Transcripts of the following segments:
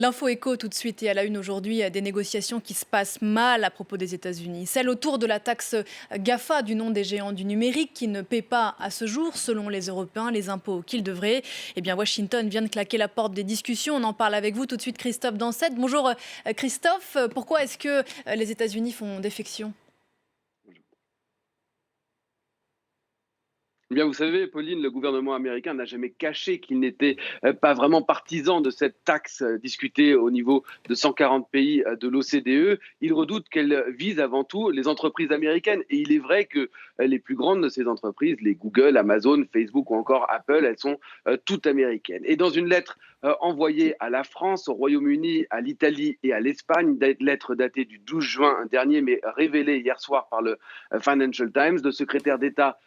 L'info écho tout de suite et à la une aujourd'hui, des négociations qui se passent mal à propos des États-Unis. Celle autour de la taxe GAFA du nom des géants du numérique qui ne paient pas à ce jour, selon les Européens, les impôts qu'ils devraient. Eh bien, Washington vient de claquer la porte des discussions. On en parle avec vous tout de suite, Christophe Dansette. Bonjour Christophe, pourquoi est-ce que les États-Unis font défection? Eh bien, vous savez, Pauline, le gouvernement américain n'a jamais caché qu'il n'était pas vraiment partisan de cette taxe discutée au niveau de 140 pays de l'OCDE. Il redoute qu'elle vise avant tout les entreprises américaines. Et il est vrai que les plus grandes de ces entreprises, les Google, Amazon, Facebook ou encore Apple, elles sont toutes américaines. Et dans une lettre envoyée à la France, au Royaume-Uni, à l'Italie et à l'Espagne, lettre datée du 12 juin dernier, mais révélée hier soir par le Financial Times, le secrétaire d'État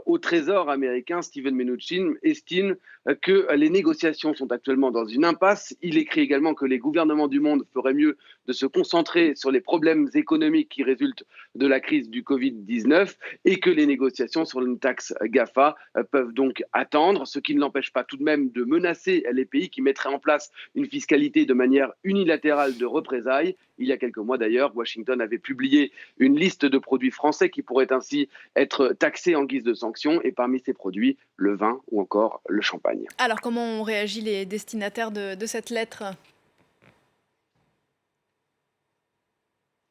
au Trésor américain, Steven Mnuchin, estime que les négociations sont actuellement dans une impasse. Il écrit également que les gouvernements du monde feraient mieux de se concentrer sur les problèmes économiques qui résultent de la crise du Covid-19 et que les négociations sur une taxe GAFA peuvent donc attendre, ce qui ne l'empêche pas tout de même de menacer les pays qui mettraient en place une fiscalité de manière unilatérale de représailles. Il y a quelques mois d'ailleurs, Washington avait publié une liste de produits français qui pourraient ainsi être taxés en guise de sanctions, et parmi ces produits, le vin ou encore le champagne. Alors, comment ont réagi les destinataires de cette lettre?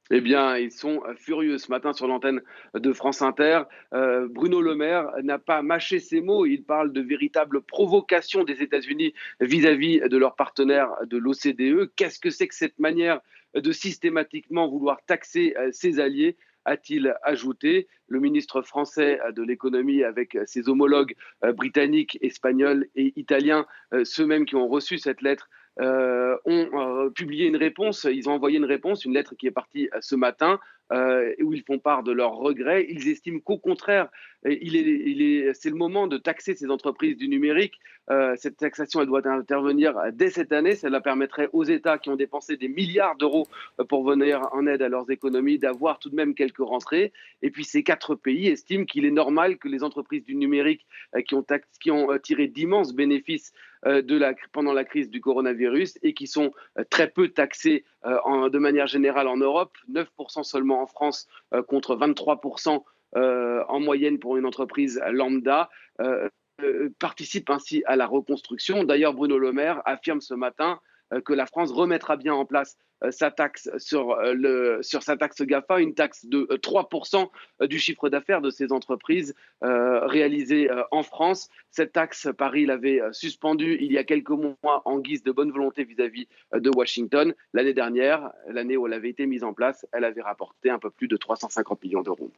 Eh bien, ils sont furieux. Ce matin, sur l'antenne de France Inter, Bruno Le Maire n'a pas mâché ses mots. Il parle de véritable provocation des États-Unis vis-à-vis de leurs partenaires de l'OCDE. Qu'est-ce que c'est que cette manière de systématiquement vouloir taxer ses alliés, a-t-il ajouté? Le ministre français de l'économie, avec ses homologues britanniques, espagnols et italiens, ceux mêmes qui ont reçu cette lettre, ont publié une réponse. Ils ont envoyé une réponse, une lettre qui est partie ce matin, où ils font part de leurs regrets. Ils estiment qu'au contraire, c'est le moment de taxer ces entreprises du numérique. Cette taxation, elle doit intervenir dès cette année. Cela permettrait aux États qui ont dépensé des milliards d'euros pour venir en aide à leurs économies d'avoir tout de même quelques rentrées. Et puis ces quatre pays estiment qu'il est normal que les entreprises du numérique qui ont tiré d'immenses bénéfices pendant la crise du coronavirus et qui sont très peu taxés de manière générale en Europe, 9% seulement en France contre 23% en moyenne pour une entreprise lambda, participe ainsi à la reconstruction. D'ailleurs, Bruno Le Maire affirme ce matin que la France remettra bien en place sa taxe sur sa taxe GAFA, une taxe de 3% du chiffre d'affaires de ces entreprises réalisées en France. Cette taxe, Paris l'avait suspendue il y a quelques mois en guise de bonne volonté vis-à-vis de Washington. L'année dernière, l'année où elle avait été mise en place, elle avait rapporté un peu plus de 350 millions d'euros.